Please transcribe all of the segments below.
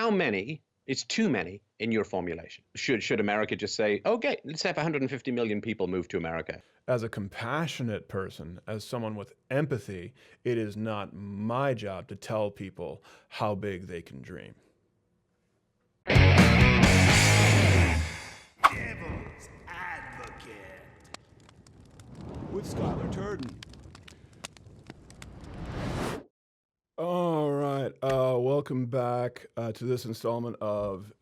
how many is too many in your formulation? Should America just say, okay, let's have 150 million people move to America? As a compassionate person, as someone with empathy, it is not my job to tell people how big they can dream. Devil's Advocate with Skyler Turden. All right, welcome back to this installment of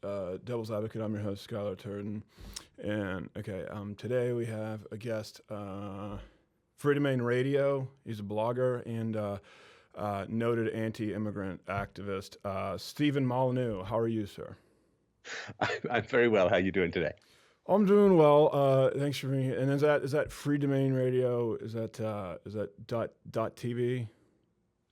Devil's Advocate. I'm your host, Skyler Turden. And today we have a guest, Freedomain Radio. He's a blogger and noted anti-immigrant activist, Stefan Molyneux. How are you, sir? I'm very well. How are you doing today? I'm doing well. Thanks for being here. And is that Freedomain Radio? Is that .tv?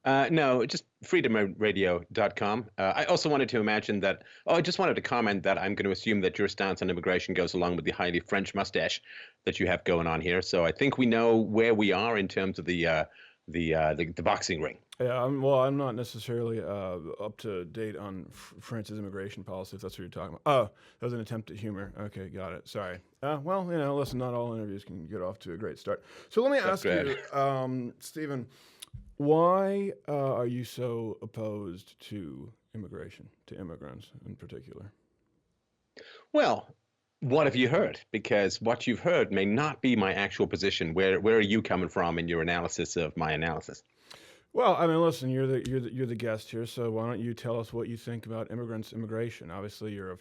No, just freedomradio.com. I also wanted to imagine that, I just wanted to comment that I'm going to assume that your stance on immigration goes along with the highly French mustache that you have going on here. So I think we know where we are in terms of the boxing ring. Yeah, I'm not necessarily up to date on France's immigration policy, if that's what you're talking about. Oh, that was an attempt at humor. Okay, got it. Sorry. Listen, not all interviews can get off to a great start. So let me ask you, Stephen, why are you so opposed to immigration, to immigrants in particular? Well, what have you heard? Because what you've heard may not be my actual position. Where are you coming from in your analysis of my analysis? Well, I mean, listen, you're the guest here, so why don't you tell us what you think about immigration? Obviously, you're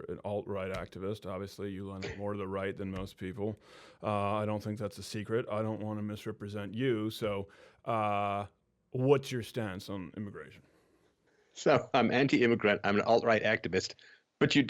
an alt-right activist. Obviously, you lean more to the right than most people. I don't think that's a secret. I don't want to misrepresent you. So, what's your stance on immigration? So I'm anti-immigrant. I'm an alt-right activist, but you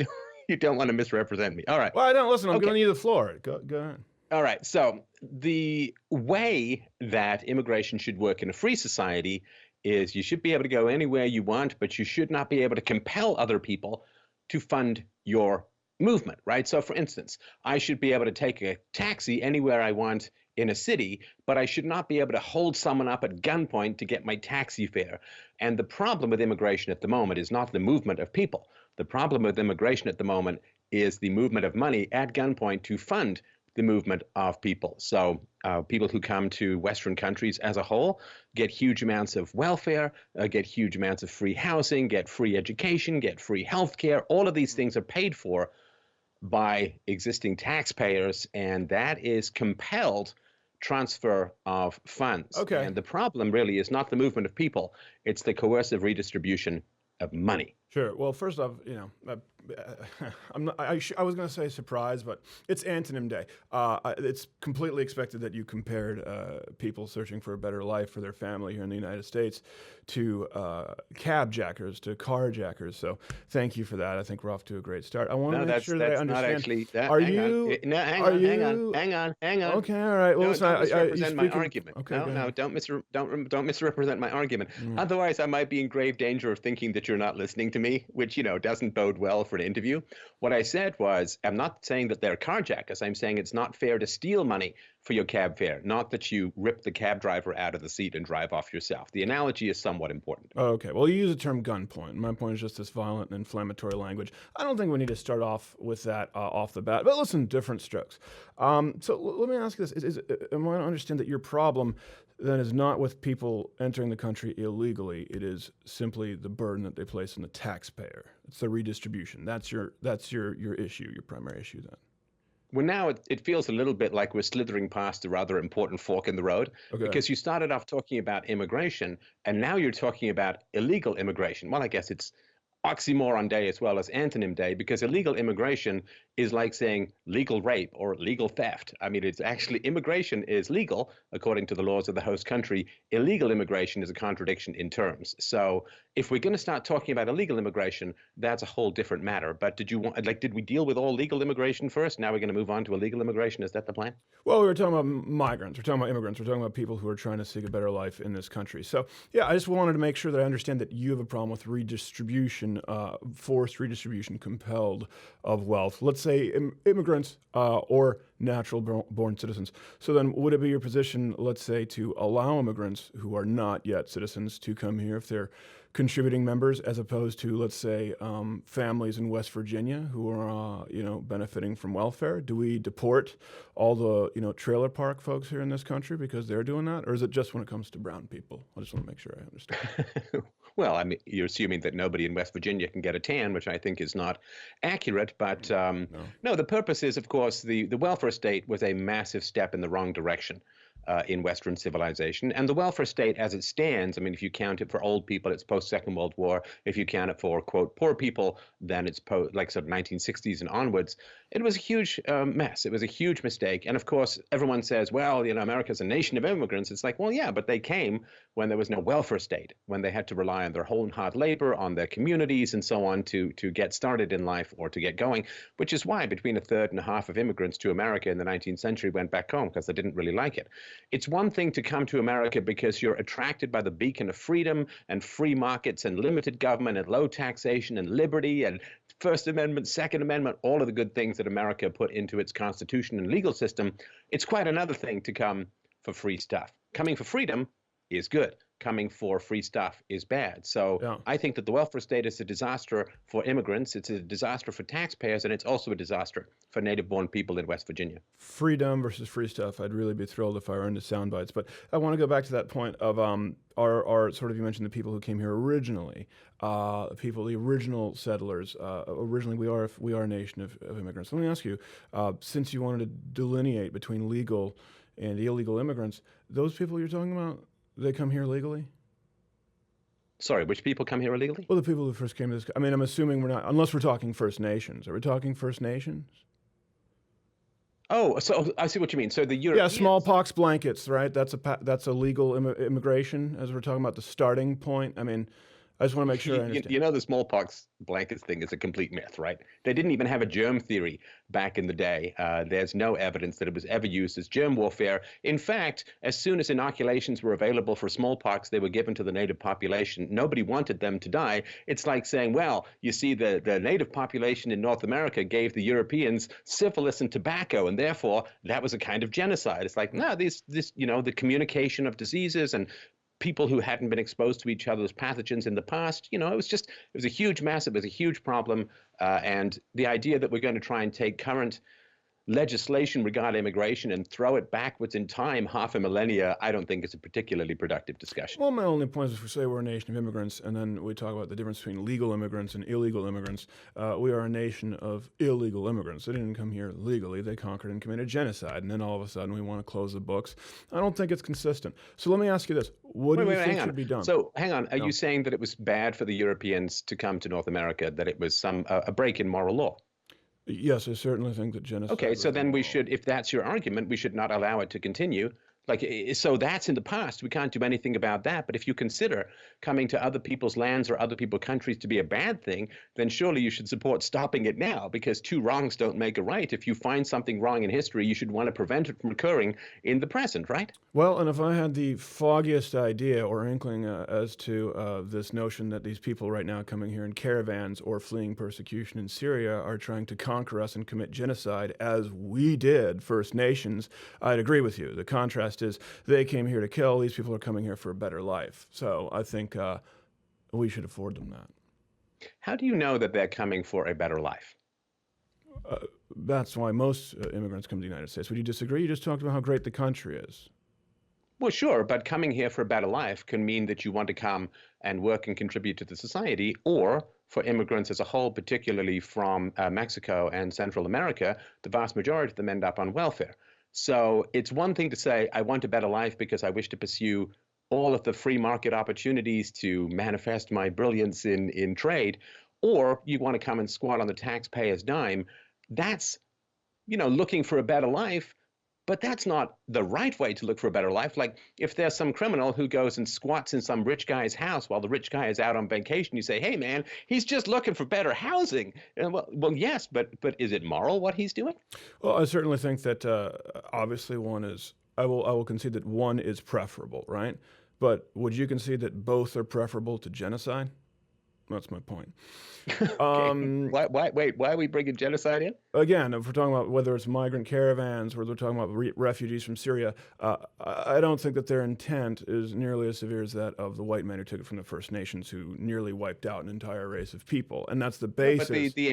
don't want to misrepresent me. All right. Well, I don't. Listen, I'm giving you the floor. Go ahead. All right. So the way that immigration should work in a free society is you should be able to go anywhere you want, but you should not be able to compel other people to fund your movement, right? So for instance, I should be able to take a taxi anywhere I want in a city, but I should not be able to hold someone up at gunpoint to get my taxi fare. And the problem with immigration at the moment is not the movement of people. The problem with immigration at the moment is the movement of money at gunpoint to fund the movement of people. So people who come to Western countries as a whole get huge amounts of welfare, get huge amounts of free housing, get free education, get free healthcare. All of these things are paid for by existing taxpayers, and that is compelled transfer of funds. Okay. And the problem really is not the movement of people, it's the coercive redistribution of money. Sure. Well, first off, I was going to say surprise, but it's Antonym Day. It's completely expected that you compared people searching for a better life for their family here in the United States to cab jackers, to carjackers. So thank you for that. I think we're off to a great start. I want to make sure that I understand. Not actually, hang on. Okay, all right. Well, don't misrepresent my argument. Okay, don't misrepresent my argument. Otherwise, I might be in grave danger of thinking that you're not listening to me, which, doesn't bode well for an interview. What I said was, I'm not saying that they're carjackers. I'm saying it's not fair to steal money for your cab fare, not that you rip the cab driver out of the seat and drive off yourself. The analogy is somewhat important. Okay. Well, you use the term gunpoint. My point is just this violent and inflammatory language. I don't think we need to start off with that off the bat. But listen, different strokes. So let me ask you this. Am I to understand that your problem then is not with people entering the country illegally? It is simply the burden that they place on the taxpayer. It's the redistribution. That's your issue, your primary issue then. Well, now it feels a little bit like we're slithering past a rather important fork in the road, because you started off talking about immigration, and now you're talking about illegal immigration. Well, I guess it's oxymoron day as well as antonym day, because illegal immigration is like saying legal rape or legal theft. I mean, it's actually, immigration is legal according to the laws of the host country. Illegal immigration is a contradiction in terms. So if we're going to start talking about illegal immigration, that's a whole different matter. But did we deal with all legal immigration first? Now we're going to move on to illegal immigration. Is that the plan? Well, we were talking about migrants. We're talking about immigrants. We're talking about people who are trying to seek a better life in this country. So, yeah, I just wanted to make sure that I understand that you have a problem with redistribution, forced redistribution, compelled of wealth. Let's say immigrants or natural-born citizens. So then would it be your position, let's say, to allow immigrants who are not yet citizens to come here if they're contributing members, as opposed to, let's say, families in West Virginia who are, benefiting from welfare? Do we deport all the, trailer park folks here in this country because they're doing that? Or is it just when it comes to brown people? I just want to make sure I understand. Well, I mean, you're assuming that nobody in West Virginia can get a tan, which I think is not accurate. But no, the purpose is, of course, the welfare state was a massive step in the wrong direction in Western civilization. And the welfare state as it stands, I mean, if you count it for old people, it's post-Second World War. If you count it for, quote, poor people, then it's like sort of 1960s and onwards. It was a huge mess. It was a huge mistake. And of course, everyone says, well, America's a nation of immigrants. It's like, well, yeah, but they came when there was no welfare state, when they had to rely on their whole and hard labor, on their communities and so on to get started in life or to get going, which is why between a third and a half of immigrants to America in the 19th century went back home because they didn't really like it. It's one thing to come to America because you're attracted by the beacon of freedom and free markets and limited government and low taxation and liberty and First Amendment, Second Amendment, all of the good things that America put into its constitution and legal system. It's quite another thing to come for free stuff. Coming for freedom is good. Coming for free stuff is bad. So yeah. I think that the welfare state is a disaster for immigrants. It's a disaster for taxpayers, and it's also a disaster for native-born people in West Virginia. Freedom versus free stuff. I'd really be thrilled if I were into sound bites. But I want to go back to that point of our sort of, you mentioned the people who came here originally, the original settlers. Originally, we are a nation of immigrants. Let me ask you, since you wanted to delineate between legal and illegal immigrants, those people you're talking about, they come here legally? Sorry, which people come here illegally? Well, the people who first came to this. I mean, I'm assuming we're not, unless we're talking First Nations. Are we talking First Nations? Oh, so I see what you mean. So the Europeans... Yeah, smallpox blankets, right? That's a legal immigration, as we're talking about the starting point. I mean, I just want to make sure I understand. The smallpox blankets thing is a complete myth, right? They didn't even have a germ theory back in the day. There's no evidence that it was ever used as germ warfare. In fact, as soon as inoculations were available for smallpox, they were given to the native population. Nobody wanted them to die. It's like saying, well, you see, the native population in North America gave the Europeans syphilis and tobacco, and therefore that was a kind of genocide. It's like, no, the communication of diseases and people who hadn't been exposed to each other's pathogens in the past, it was a huge mess. It was a huge problem. And the idea that we're going to try and take current legislation regarding immigration and throw it backwards in time half a millennia, I don't think is a particularly productive discussion. Well, my only point is, if we say we're a nation of immigrants, and then we talk about the difference between legal immigrants and illegal immigrants, we are a nation of illegal immigrants. They didn't come here legally. They conquered and committed genocide, and then all of a sudden we want to close the books. I don't think it's consistent. So let me ask you this. What do you think should be done? So hang on. Are you saying that it was bad for the Europeans to come to North America, that it was a break in moral law? Yes, I certainly think that genocide. Okay, so then we should, if that's your argument, we should not allow it to continue. So that's in the past. We can't do anything about that. But if you consider coming to other people's lands or other people's countries to be a bad thing, then surely you should support stopping it now, because two wrongs don't make a right. If you find something wrong in history, you should want to prevent it from occurring in the present, right? Well, and if I had the foggiest idea or inkling as to this notion that these people right now coming here in caravans or fleeing persecution in Syria are trying to conquer us and commit genocide, as we did, First Nations, I'd agree with you. The contrast is they came here to kill. These people are coming here for a better life. So I think we should afford them that. How do you know that they're coming for a better life? That's why most immigrants come to the United States. Would you disagree? You just talked about how great the country is. Well, sure, but coming here for a better life can mean that you want to come and work and contribute to the society, or for immigrants as a whole, particularly from Mexico and Central America, the vast majority of them end up on welfare. So it's one thing to say, I want a better life because I wish to pursue all of the free market opportunities to manifest my brilliance in trade, or you want to come and squat on the taxpayer's dime. That's, looking for a better life, but that's not the right way to look for a better life. Like if there's some criminal who goes and squats in some rich guy's house while the rich guy is out on vacation, you say, hey, man, he's just looking for better housing. And well, yes, but is it moral what he's doing? Well, I certainly think that obviously one is, I will concede that one is preferable, right? But would you concede that both are preferable to genocide? That's my point. Okay. Why are we bringing genocide in? Again, if we're talking about whether it's migrant caravans or we're talking about refugees from Syria, I don't think that their intent is nearly as severe as that of the white men who took it from the First Nations, who nearly wiped out an entire race of people. And that's the basis. But the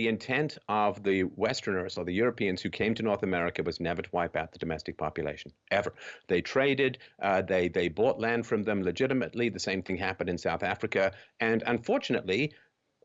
intent of the Westerners or the Europeans who came to North America was never to wipe out the domestic population, ever. They traded, they bought land from them legitimately. The same thing happened in South Africa. And unfortunately,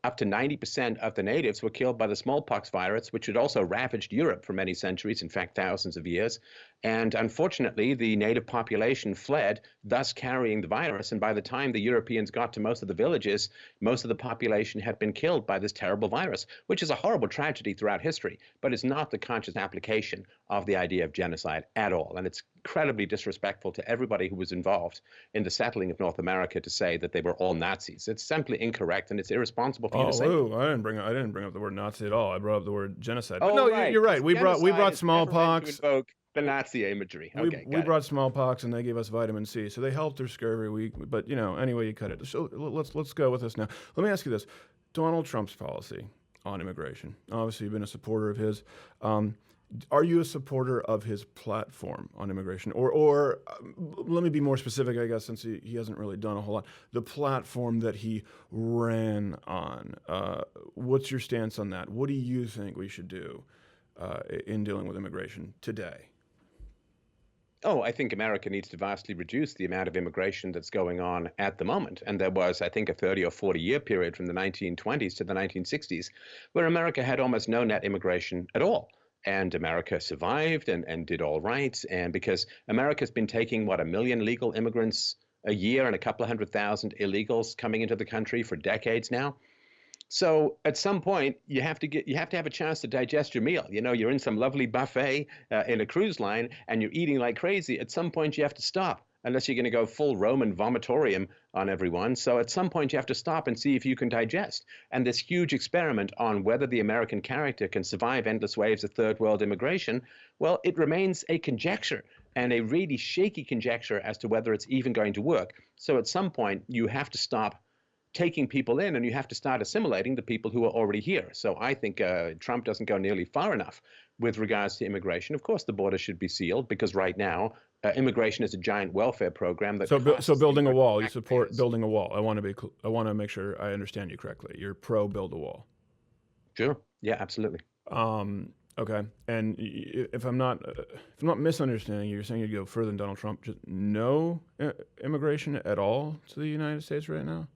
up to 90% of the natives were killed by the smallpox virus, which had also ravaged Europe for many centuries, in fact, thousands of years. And unfortunately, the native population fled, thus carrying the virus. And by the time the Europeans got to most of the villages, most of the population had been killed by this terrible virus, which is a horrible tragedy throughout history, but it's not the conscious application of the idea of genocide at all. And it's incredibly disrespectful to everybody who was involved in the settling of North America to say that they were all Nazis. It's simply incorrect, and it's irresponsible for you to say. I didn't bring up the word Nazi at all. I brought up the word genocide. But Oh, no, right. you're right. We brought smallpox. The Nazi imagery. We brought smallpox, and they gave us vitamin C, so they helped their scurvy. But anyway, you cut it. So let's go with this now. Let me ask you this: Donald Trump's policy on immigration. Obviously, you've been a supporter of his. Are you a supporter of his platform on immigration, or let me be more specific, I guess, since he hasn't really done a whole lot. The platform that he ran on. What's your stance on that? What do you think we should do in dealing with immigration today? Oh, I think America needs to vastly reduce the amount of immigration that's going on at the moment. And there was, I think, a 30 or 40-year period from the 1920s to the 1960s where America had almost no net immigration at all. And America survived and did all right. And because America's been taking, 1 million legal immigrants a year and a couple of 100,000 illegals coming into the country for decades now. So at some point, you have to have a chance to digest your meal. You're in some lovely buffet in a cruise line and you're eating like crazy. At some point, you have to stop, unless you're going to go full Roman vomitorium on everyone. So at some point, you have to stop and see if you can digest. And this huge experiment on whether the American character can survive endless waves of third world immigration, well, it remains a conjecture, and a really shaky conjecture as to whether it's even going to work. So at some point, you have to stop taking people in, and you have to start assimilating the people who are already here. So I think Trump doesn't go nearly far enough with regards to immigration. Of course, the border should be sealed, because right now immigration is a giant welfare program. That so building a wall. You support building a wall. I want to make sure I understand you correctly. You're pro build a wall. Sure. Yeah, absolutely. Okay. And if I'm not misunderstanding you, you're saying you'd go further than Donald Trump. Just no immigration at all to the United States right now?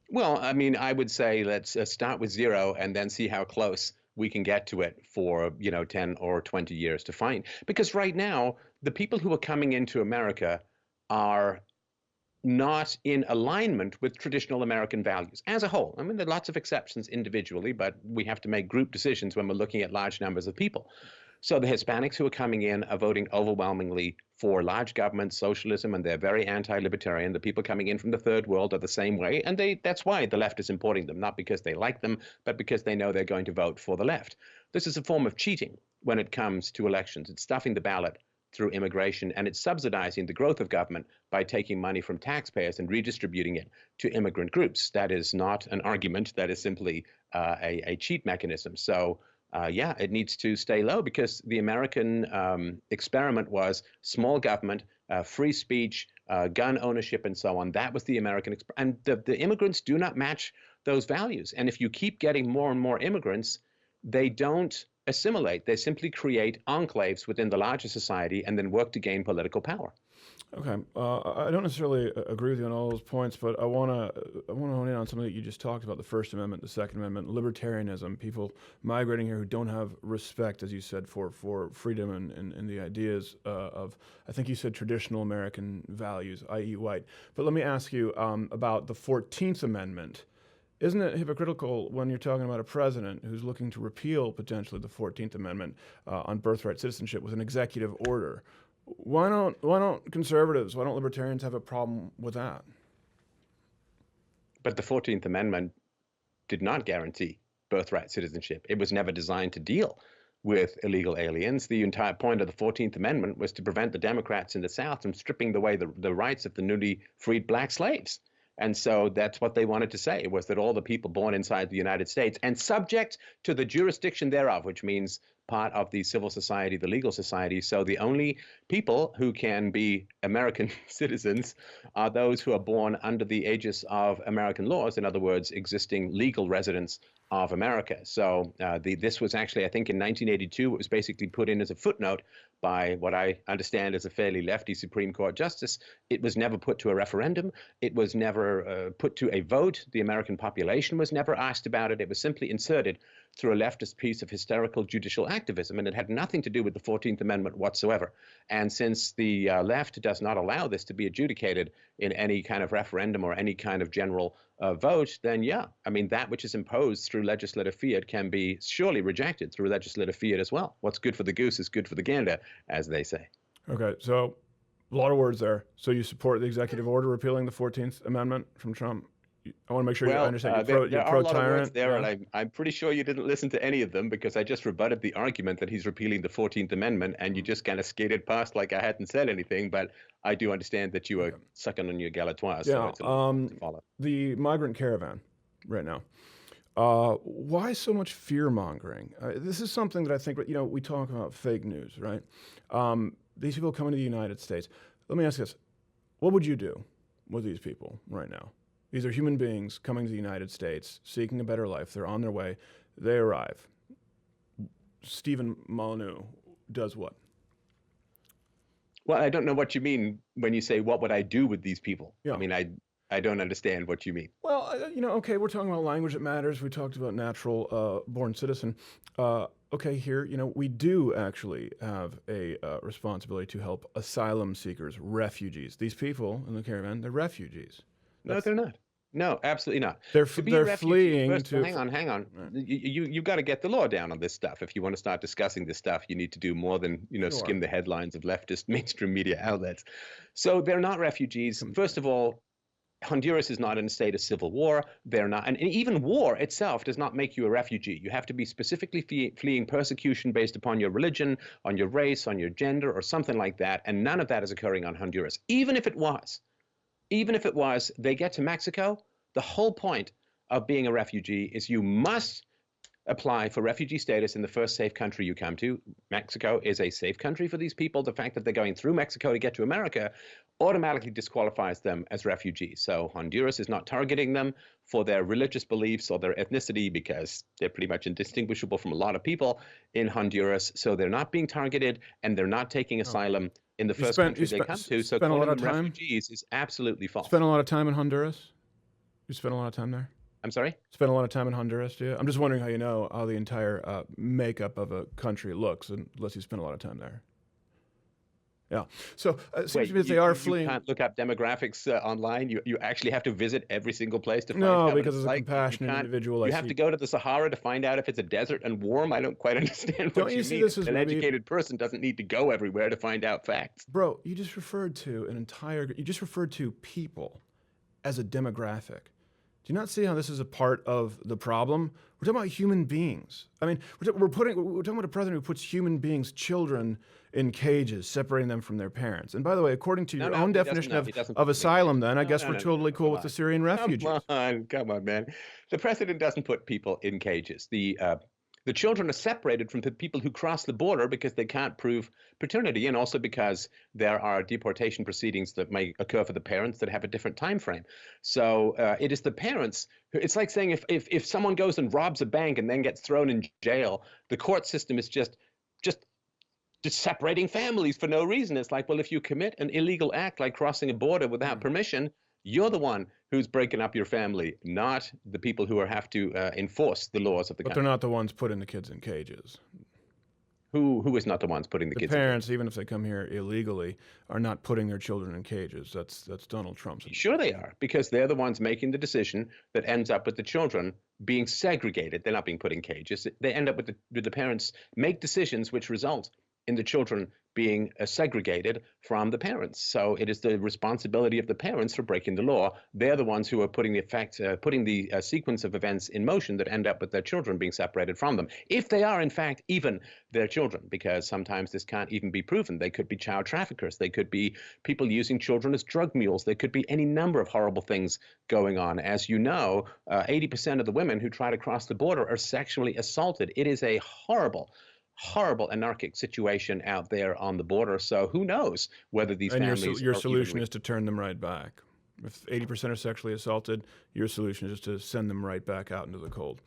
Well, I mean, I would say let's start with 0 and then see how close we can get to it for 10 or 20 years to find. Because right now, the people who are coming into America are not in alignment with traditional American values as a whole. I mean, there are lots of exceptions individually, but we have to make group decisions when we're looking at large numbers of people. So the Hispanics who are coming in are voting overwhelmingly for large government, socialism, and they're very anti-libertarian. The people coming in from the third world are the same way, and that's why the left is importing them, not because they like them, but because they know they're going to vote for the left. This is a form of cheating when it comes to elections. It's stuffing the ballot through immigration, and it's subsidizing the growth of government by taking money from taxpayers and redistributing it to immigrant groups. That is not an argument. That is simply a cheat mechanism. So yeah, it needs to stay low, because the American experiment was small government, free speech, gun ownership, and so on. That was the American and the immigrants do not match those values. And if you keep getting more and more immigrants, they don't assimilate. They simply create enclaves within the larger society and then work to gain political power. Okay, I don't necessarily agree with you on all those points, but I want to hone in on something that you just talked about: the First Amendment, the Second Amendment, libertarianism, people migrating here who don't have respect, as you said, for freedom and the ideas of, I think you said, traditional American values, i.e. white. But let me ask you about the 14th Amendment. Isn't it hypocritical when you're talking about a president who's looking to repeal potentially the 14th Amendment on birthright citizenship with an executive order? Why don't conservatives, why don't libertarians have a problem with that? But the 14th Amendment did not guarantee birthright citizenship. It was never designed to deal with illegal aliens. The entire point of the 14th Amendment was to prevent the Democrats in the South from stripping away the rights of the newly freed black slaves. And so that's what they wanted to say, was that all the people born inside the United States and subject to the jurisdiction thereof, which means part of the civil society, the legal society. So the only people who can be American citizens are those who are born under the aegis of American laws, in other words, existing legal residents of America. So this was actually, I think in 1982, it was basically put in as a footnote by what I understand is a fairly lefty Supreme Court justice. It was never put to a referendum. It was never put to a vote. The American population was never asked about it. It was simply inserted through a leftist piece of hysterical judicial activism, and it had nothing to do with the 14th Amendment whatsoever. And since the left does not allow this to be adjudicated in any kind of referendum or any kind of general vote, then yeah, I mean, that which is imposed through legislative fiat can be surely rejected through legislative fiat as well. What's good for the goose is good for the gander, as they say. Okay, so a lot of words there. So you support the executive order repealing the 14th Amendment from Trump? I want to make sure you understand. There you're are a lot of words there, yeah. and I'm pretty sure you didn't listen to any of them because I just rebutted the argument that he's repealing the 14th Amendment, and you just kind of skated past like I hadn't said anything. But I do understand that you were sucking on your galatoires. Yeah, so to follow. The migrant caravan right now. Why so much fear mongering? This is something that I think, we talk about fake news, right? These people coming to the United States. Let me ask you this. What would you do with these people right now? These are human beings coming to the United States, seeking a better life. They're on their way. They arrive. Stefan Molyneux does what? Well, I don't know what you mean when you say, what would I do with these people? Yeah. I mean, I don't understand what you mean. Well, okay, we're talking about language that matters. We talked about natural born citizen. Okay, here, we do actually have a responsibility to help asylum seekers, refugees. These people in the caravan, they're refugees. No, they're not. No, absolutely not. They're fleeing first, to. Hang on. Right. You've got to get the law down on this stuff. If you want to start discussing this stuff, you need to do more than skim the headlines of leftist mainstream media outlets. So they're not refugees. First of all, Honduras is not in a state of civil war. They're not, and even war itself does not make you a refugee. You have to be specifically fleeing persecution based upon your religion, on your race, on your gender, or something like that. And none of that is occurring on Honduras. Even if it was, they get to Mexico. The whole point of being a refugee is you must apply for refugee status in the first safe country you come to. Mexico is a safe country for these people. The fact that they're going through Mexico to get to America automatically disqualifies them as refugees. So Honduras is not targeting them for their religious beliefs or their ethnicity because they're pretty much indistinguishable from a lot of people in Honduras. So they're not being targeted and they're not taking asylum in the first country they come to. So calling them refugees is absolutely false. Spent a lot of time in Honduras? You spent a lot of time there? I'm sorry? Spent a lot of time in Honduras, do you? I'm just wondering how you know how the entire makeup of a country looks, unless you spend a lot of time there. Yeah. So it seems to me that they are fleeing. You can't look up demographics online. You actually have to visit every single place to find out. No, because as a compassionate individual, you have to go to the Sahara to find out if it's a desert and warm. I don't quite understand what you mean. An educated person doesn't need to go everywhere to find out facts. Bro, you just referred to people as a demographic. Do you not see how this is a part of the problem? We're talking about human beings. I mean, we're talking about a president who puts human beings, children, in cages, separating them from their parents. And by the way, according to your own definition of asylum, then I guess we're totally cool with the Syrian refugees. Come on, man. The president doesn't put people in cages. The children are separated from the people who cross the border because they can't prove paternity, and also because there are deportation proceedings that may occur for the parents that have a different time frame. So it is the parents who, it's like saying if someone goes and robs a bank and then gets thrown in jail, the court system is just separating families for no reason. It's like, well, if you commit an illegal act like crossing a border without permission, you're the one who's breaking up your family, not the people who have to enforce the laws of the country. But they're not the ones putting the kids in cages. Who is not the ones putting the kids in cages? The parents, even if they come here illegally, are not putting their children in cages. That's Donald Trump's. Sure they are, because they're the ones making the decision that ends up with the children being segregated. They're not being put in cages. They end up with the parents make decisions which result in the children being segregated from the parents. So it is the responsibility of the parents for breaking the law. They're the ones who are putting the sequence of events in motion that end up with their children being separated from them. If they are, in fact, even their children, because sometimes this can't even be proven. They could be child traffickers. They could be people using children as drug mules. There could be any number of horrible things going on. As you know, 80% of the women who try to cross the border are sexually assaulted. It is a horrible, anarchic situation out there on the border. So who knows whether these families. Your solution is to turn them right back. If 80% are sexually assaulted, your solution is to send them right back out into the cold.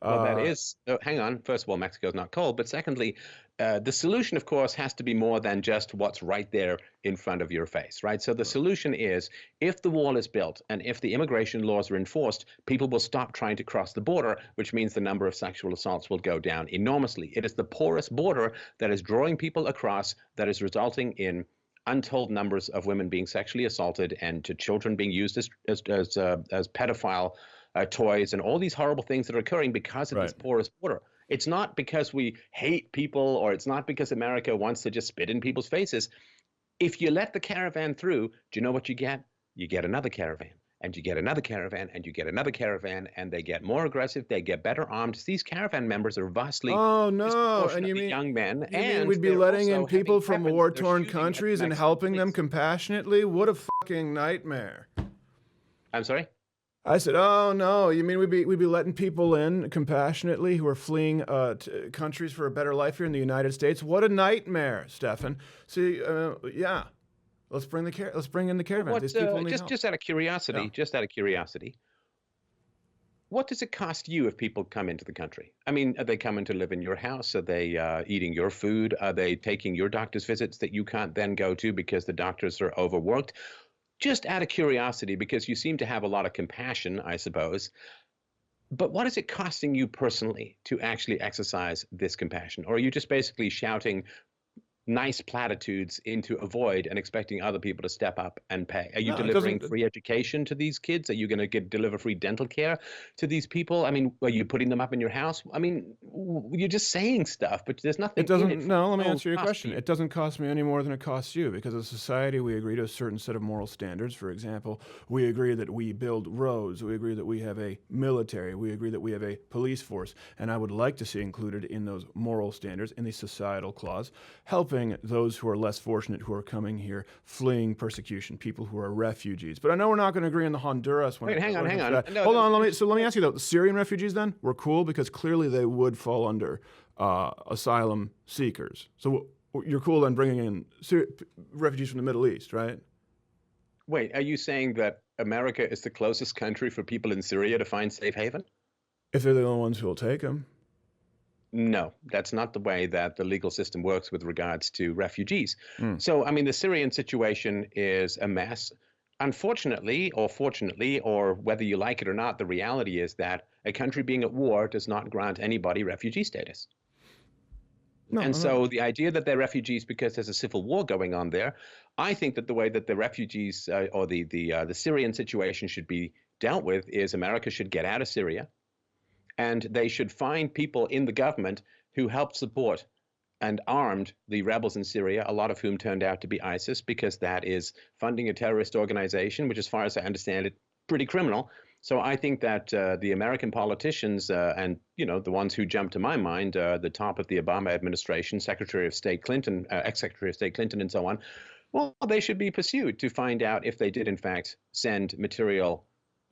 Well, that is, hang on. First of all, Mexico's not cold. But secondly, the solution, of course, has to be more than just what's right there in front of your face, right? So the solution is, if the wall is built and if the immigration laws are enforced, people will stop trying to cross the border, which means the number of sexual assaults will go down enormously. It is the porous border that is drawing people across, that is resulting in untold numbers of women being sexually assaulted and to children being used as pedophile toys and all these horrible things that are occurring because of this porous border. It's not because we hate people, or it's not because America wants to just spit in people's faces. If you let the caravan through, do you know what you get? You get another caravan, and you get another caravan, and you get another caravan, and they get more aggressive, they get better armed. These caravan members are vastly and you mean young men. You mean we'd be letting in people from war-torn countries and helping them compassionately? What a fucking nightmare. I'm sorry? I said, oh no, you mean we'd be letting people in compassionately who are fleeing countries for a better life here in the United States? What a nightmare, Stefan. See, yeah, let's bring in the caravan. These people need help. Just out of curiosity, what does it cost you if people come into the country? I mean, are they coming to live in your house? Are they eating your food? Are they taking your doctor's visits that you can't then go to because the doctors are overworked? Just out of curiosity, because you seem to have a lot of compassion, I suppose. But what is it costing you personally to actually exercise this compassion? Or are you just basically shouting nice platitudes into a void and expecting other people to step up and pay? Are you delivering free education to these kids? Are you going to deliver free dental care to these people? I mean, are you putting them up in your house? I mean, you're just saying stuff, but there's nothing. It doesn't. No, let me answer your question. It doesn't cost me any more than it costs you, because as a society, we agree to a certain set of moral standards. For example, we agree that we build roads. We agree that we have a military. We agree that we have a police force. And I would like to see included in those moral standards, in the societal clause, helping those who are less fortunate, who are coming here, fleeing persecution, people who are refugees. But I know we're not going to agree on the Honduras one. Wait, hang on. No, hold on. Let me ask you though. The Syrian refugees then were cool because clearly they would fall under asylum seekers. So you're cool then bringing in refugees from the Middle East, right? Wait, are you saying that America is the closest country for people in Syria to find safe haven? If they're the only ones who will take them. No, that's not the way that the legal system works with regards to refugees. So, I mean, the Syrian situation is a mess. Unfortunately, or fortunately, or whether you like it or not, the reality is that a country being at war does not grant anybody refugee status. So the idea that they're refugees because there's a civil war going on there, I think that the way that the refugees or the Syrian situation should be dealt with is America should get out of Syria. And they should find people in the government who helped support and armed the rebels in Syria, a lot of whom turned out to be ISIS, because that is funding a terrorist organization, which, as far as I understand it, pretty criminal. So I think that the American politicians and, you know, the ones who jump to my mind, the top of the Obama administration, Secretary of State Clinton, ex-Secretary of State Clinton, and so on, well, they should be pursued to find out if they did, in fact, send material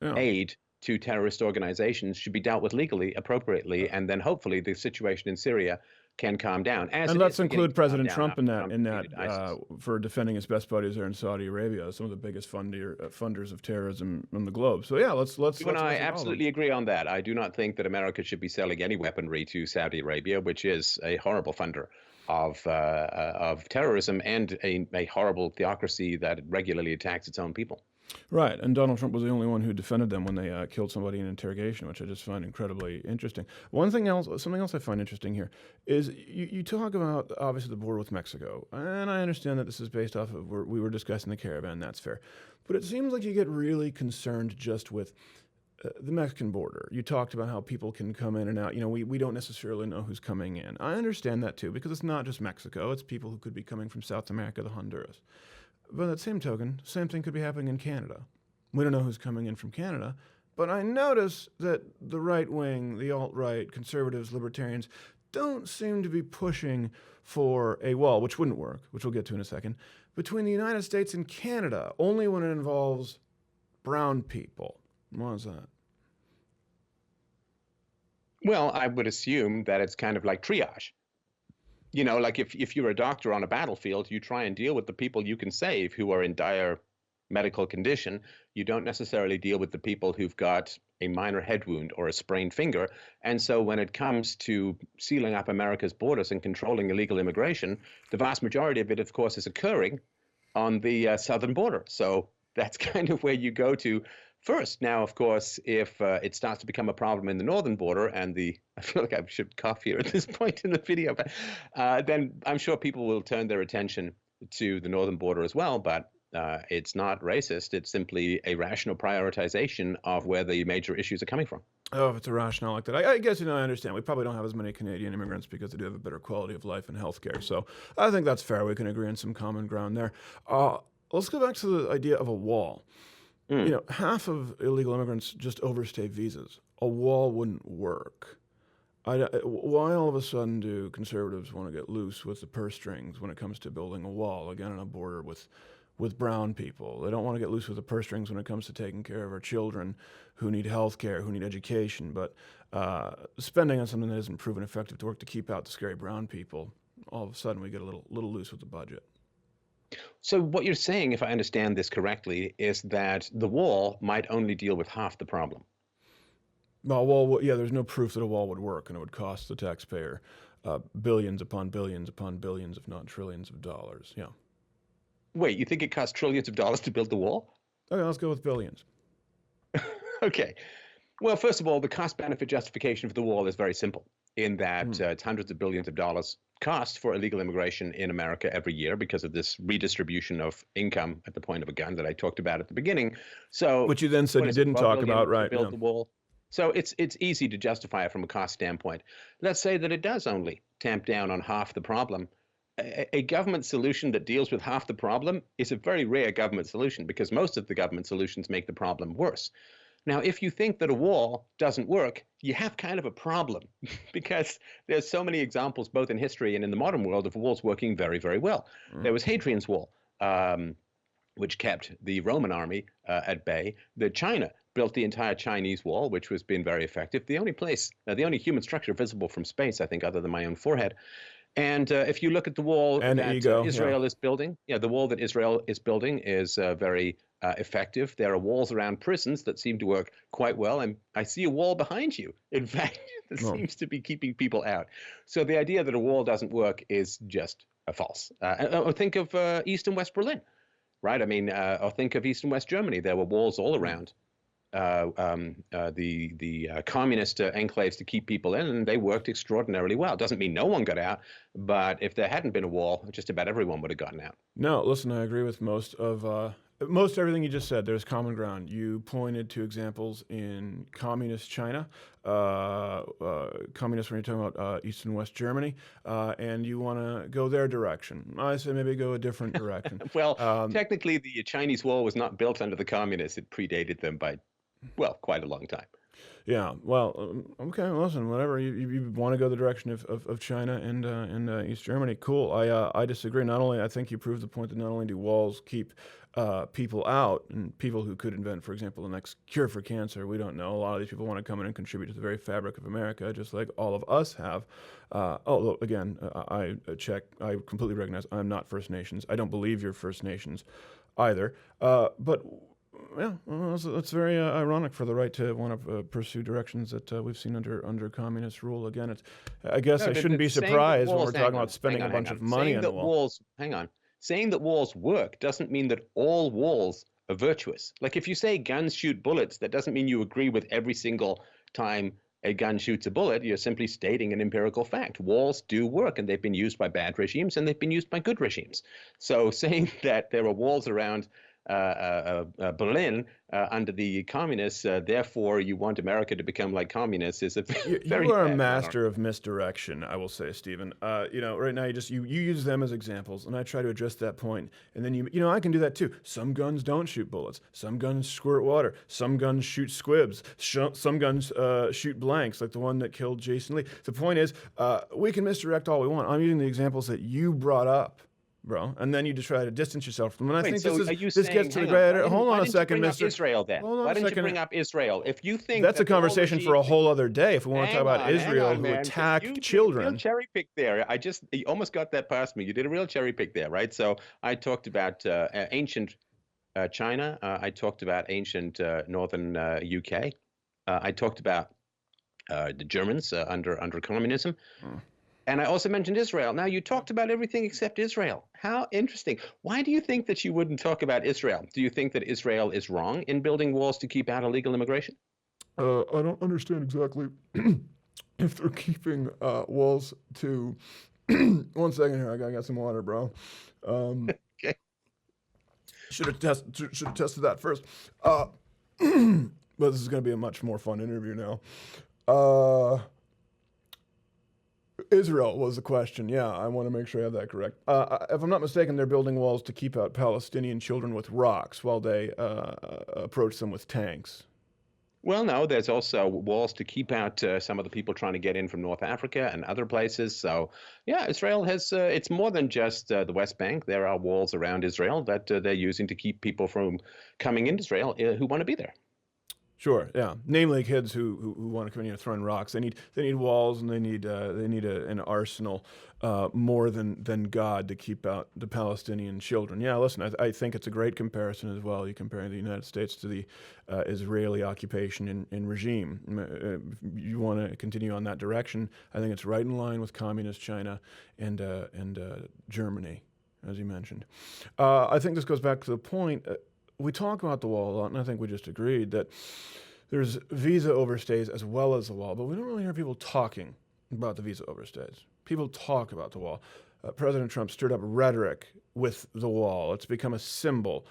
aid to terrorist organizations, should be dealt with legally, appropriately, and then hopefully the situation in Syria can calm down. And let's include President Trump in that for defending his best buddies there in Saudi Arabia, some of the biggest funders of terrorism on the globe. So yeah, let's. You and I absolutely agree on that. I do not think that America should be selling any weaponry to Saudi Arabia, which is a horrible funder of terrorism and a horrible theocracy that regularly attacks its own people. Right, and Donald Trump was the only one who defended them when they killed somebody in interrogation, which I just find incredibly interesting. Something else I find interesting here is you talk about, obviously, the border with Mexico, and I understand that this is based off of we were discussing the caravan, that's fair. But it seems like you get really concerned just with the Mexican border. You talked about how people can come in and out. You know, we don't necessarily know who's coming in. I understand that too, because it's not just Mexico. It's people who could be coming from South America to Honduras. But at that same token, same thing could be happening in Canada. We don't know who's coming in from Canada. But I notice that the right wing, the alt-right, conservatives, libertarians, don't seem to be pushing for a wall, which wouldn't work, which we'll get to in a second, between the United States and Canada, only when it involves brown people. Why is that? Well, I would assume that it's kind of like triage. You know, like if you're a doctor on a battlefield, you try and deal with the people you can save who are in dire medical condition. You don't necessarily deal with the people who've got a minor head wound or a sprained finger. And so when it comes to sealing up America's borders and controlling illegal immigration, the vast majority of it, of course, is occurring on the southern border. So that's kind of where you go to first. Now, of course, if it starts to become a problem in the northern border, and I feel like I should cough here at this point in the video, but then I'm sure people will turn their attention to the northern border as well. But it's not racist. It's simply a rational prioritization of where the major issues are coming from. Oh, if it's a rationale like that. I guess, I understand. We probably don't have as many Canadian immigrants because they do have a better quality of life and healthcare. So I think that's fair. We can agree on some common ground there. Let's go back to the idea of a wall. You know, half of illegal immigrants just overstay visas. A wall wouldn't work. Why all of a sudden do conservatives want to get loose with the purse strings when it comes to building a wall, again, on a border with brown people? They don't want to get loose with the purse strings when it comes to taking care of our children who need health care, who need education. But spending on something that isn't proven effective to work to keep out the scary brown people, all of a sudden we get a little loose with the budget. So what you're saying, if I understand this correctly, is that the wall might only deal with half the problem. Well, yeah, there's no proof that a wall would work, and it would cost the taxpayer billions upon billions upon billions, if not trillions of dollars. Yeah. Wait, you think it costs trillions of dollars to build the wall? Okay, let's go with billions. Okay. Well, first of all, the cost-benefit justification for the wall is very simple, in that it's hundreds of billions of dollars cost for illegal immigration in America every year because of this redistribution of income at the point of a gun that I talked about at the beginning. So, which you then said you didn't talk about, right? Build the wall. So it's easy to justify it from a cost standpoint. Let's say that it does only tamp down on half the problem. A government solution that deals with half the problem is a very rare government solution, because most of the government solutions make the problem worse. Now, if you think that a wall doesn't work, you have kind of a problem, because there's so many examples, both in history and in the modern world, of walls working very, very well. There was Hadrian's Wall, which kept the Roman army at bay. China built the entire Chinese wall, which has been very effective. The only human structure visible from space, I think, other than my own forehead. And if you look at the wall that Israel is building, the wall that Israel is building is very effective. There are walls around prisons that seem to work quite well. And I see a wall behind you, in fact, that seems to be keeping people out. So the idea that a wall doesn't work is just false. Or think of East and West Berlin, right? I mean, or think of East and West Germany. There were walls all around the communist enclaves to keep people in, and they worked extraordinarily well. Doesn't mean no one got out, but if there hadn't been a wall, just about everyone would have gotten out. No, listen, I agree with most everything you just said. There's common ground. You pointed to examples in communist China, communist when you're talking about East and West Germany, and you want to go their direction. I say maybe go a different direction. Well, technically, the Chinese wall was not built under the communists. It predated them by, quite a long time. Yeah, well, okay, listen, whatever. You want to go the direction of China and East Germany, cool. I disagree. I think you proved the point that not only do walls keep people out, and people who could invent, for example, the next cure for cancer, we don't know. A lot of these people want to come in and contribute to the very fabric of America, just like all of us have. Although, again, I completely recognize I'm not First Nations. I don't believe you're First Nations either. But yeah, it's very ironic for the right to want to pursue directions that we've seen under communist rule. Again, I guess I shouldn't be surprised when we're talking about spending a bunch of money on the wall. Saying that walls work doesn't mean that all walls are virtuous. Like if you say guns shoot bullets, that doesn't mean you agree with every single time a gun shoots a bullet. You're simply stating an empirical fact. Walls do work, and they've been used by bad regimes, and they've been used by good regimes. So saying that there are walls around Berlin under the communists. Therefore, you want America to become like communists is a very You are a bad master of misdirection, I will say, Stephen. Right now you use them as examples, and I try to address that point, and then I can do that too. Some guns don't shoot bullets. Some guns squirt water. Some guns shoot squibs. Some guns shoot blanks, like the one that killed Jason Lee. The point is, we can misdirect all we want. I'm using the examples that you brought up, bro, and then you just try to distance yourself from them. And I think this gets to the greater. Hold on a second, Mister. Israel then. Why didn't you bring up Israel? If you think that's a conversation for a whole other day, if we want to talk about Israel who attacked children. You did a real cherry pick there. You almost got that past me. You did a real cherry pick there, right? So I talked about ancient China. I talked about ancient northern UK. I talked about the Germans under communism. And I also mentioned Israel. Now, you talked about everything except Israel. How interesting. Why do you think that you wouldn't talk about Israel? Do you think that Israel is wrong in building walls to keep out illegal immigration? I don't understand exactly if they're keeping walls to... 1 second here. I got some water, bro. Okay. Should have tested that first. But this is going to be a much more fun interview now. Israel was the question. Yeah, I want to make sure I have that correct. If I'm not mistaken, they're building walls to keep out Palestinian children with rocks while they approach them with tanks. Well, no, there's also walls to keep out some of the people trying to get in from North Africa and other places. So, yeah, Israel has, it's more than just the West Bank. There are walls around Israel that they're using to keep people from coming into Israel who want to be there. Sure, yeah. Namely, kids who want to come in throwing rocks. They need walls, and they need an arsenal more than God to keep out the Palestinian children. Yeah, listen, I think it's a great comparison as well. You compare the United States to the Israeli occupation and regime. You want to continue on that direction. I think it's right in line with communist China and Germany, as you mentioned. I think this goes back to the point. We talk about the wall a lot, and I think we just agreed that there's visa overstays as well as the wall, but we don't really hear people talking about the visa overstays. People talk about the wall. President Trump stirred up rhetoric with the wall. It's become a symbol.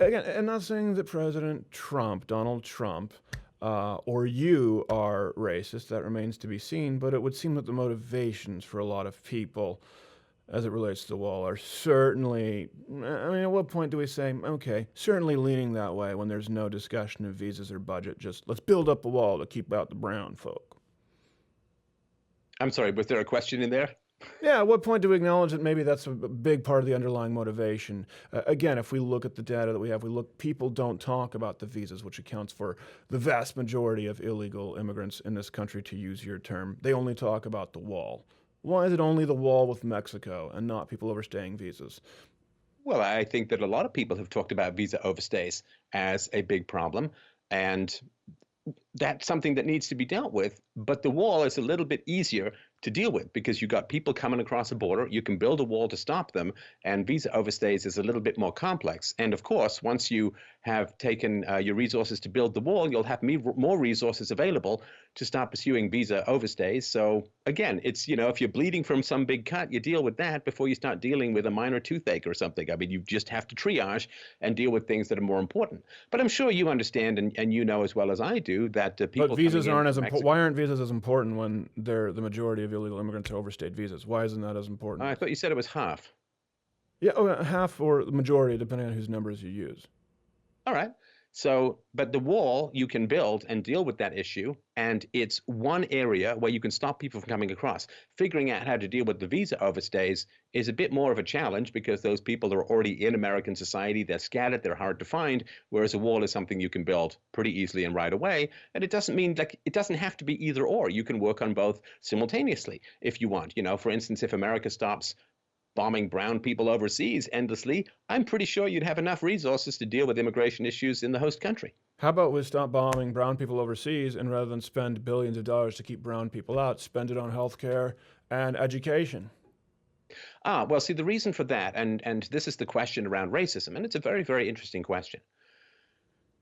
Again, I'm not saying that President Trump, Donald Trump, or you are racist. That remains to be seen, but it would seem that the motivations for a lot of people as it relates to the wall are certainly, at what point do we say, okay, certainly leaning that way when there's no discussion of visas or budget, just let's build up a wall to keep out the brown folk? I'm sorry, was there a question in there? Yeah, at what point do we acknowledge that maybe that's a big part of the underlying motivation? Again, if we look at the data that we have, people don't talk about the visas, which accounts for the vast majority of illegal immigrants in this country, to use your term. They only talk about the wall. Why is it only the wall with Mexico and not people overstaying visas? Well, I think that a lot of people have talked about visa overstays as a big problem, and that's something that needs to be dealt with. But the wall is a little bit easier to deal with because you've got people coming across a border. You can build a wall to stop them, and visa overstays is a little bit more complex. And of course, once you have taken your resources to build the wall, you'll have more resources available to start pursuing visa overstays. So again, it's, if you're bleeding from some big cut, you deal with that before you start dealing with a minor toothache or something. I mean, you just have to triage and deal with things that are more important. But I'm sure you understand, and you know as well as I do, that people. But visas aren't as important. Why aren't visas as important when they're the majority of illegal immigrants are overstayed visas? Why isn't that as important? I thought you said it was half. Yeah, half or the majority, depending on whose numbers you use. All right. So, but the wall you can build and deal with that issue, and it's one area where you can stop people from coming across. Figuring out how to deal with the visa overstays is a bit more of a challenge because those people are already in American society. They're scattered, they're hard to find, whereas a wall is something you can build pretty easily and right away. And it doesn't mean it doesn't have to be either or. You can work on both simultaneously if you want. For instance, if America stops bombing brown people overseas endlessly, I'm pretty sure you'd have enough resources to deal with immigration issues in the host country. How about we stop bombing brown people overseas, and rather than spend billions of dollars to keep brown people out, spend it on healthcare and education? Well, see, the reason for that, and this is the question around racism, and it's a very, very interesting question.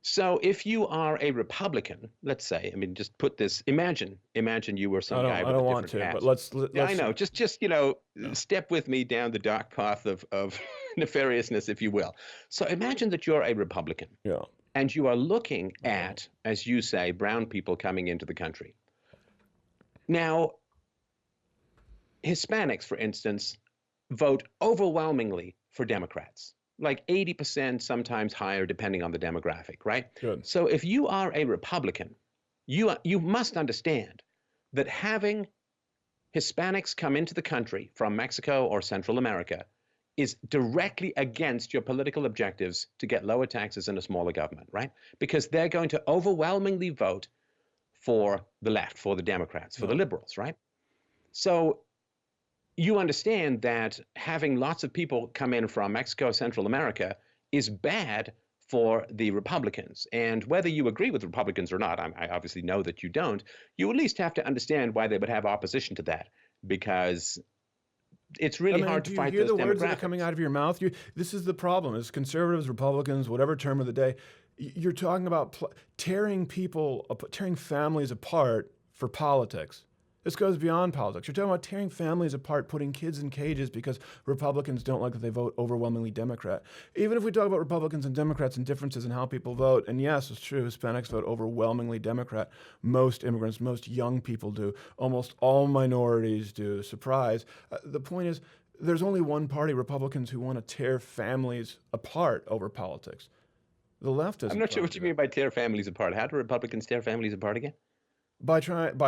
So if you are a Republican, let's say, I mean, just put this, imagine you were some guy I with a don't want different to, hat. but let's Yeah, I let's know. Just, yeah. step with me down the dark path of nefariousness, if you will. So imagine that you're a Republican Yeah. and you are looking Uh-oh. at, as you say, brown people coming into the country. Now, Hispanics, for instance, vote overwhelmingly for Democrats, like 80%, sometimes higher, depending on the demographic, right? Good. So if you are a Republican, you must understand that having Hispanics come into the country from Mexico or Central America is directly against your political objectives to get lower taxes and a smaller government, right? Because they're going to overwhelmingly vote for the left, for the Democrats, for the Yeah. liberals, right? So you understand that having lots of people come in from Mexico, Central America is bad for the Republicans. And whether you agree with Republicans or not, I obviously know that you don't, you at least have to understand why they would have opposition to that, because it's I really mean, hard do to you fight hear those the words that are coming demographics. out of your mouth? This is the problem. As conservatives, Republicans, whatever term of the day, you're talking about tearing people, tearing families apart for politics. This goes beyond politics. You're talking about tearing families apart, putting kids in cages because Republicans don't like that they vote overwhelmingly Democrat. Even if we talk about Republicans and Democrats and differences in how people vote, and yes, it's true, Hispanics vote overwhelmingly Democrat. Most immigrants, most young people do. Almost all minorities do. Surprise. The point is, there's only one party, Republicans, who want to tear families apart over politics. The left I'm isn't not sure trying to what do you that. mean by tear families apart. How do Republicans tear families apart again? By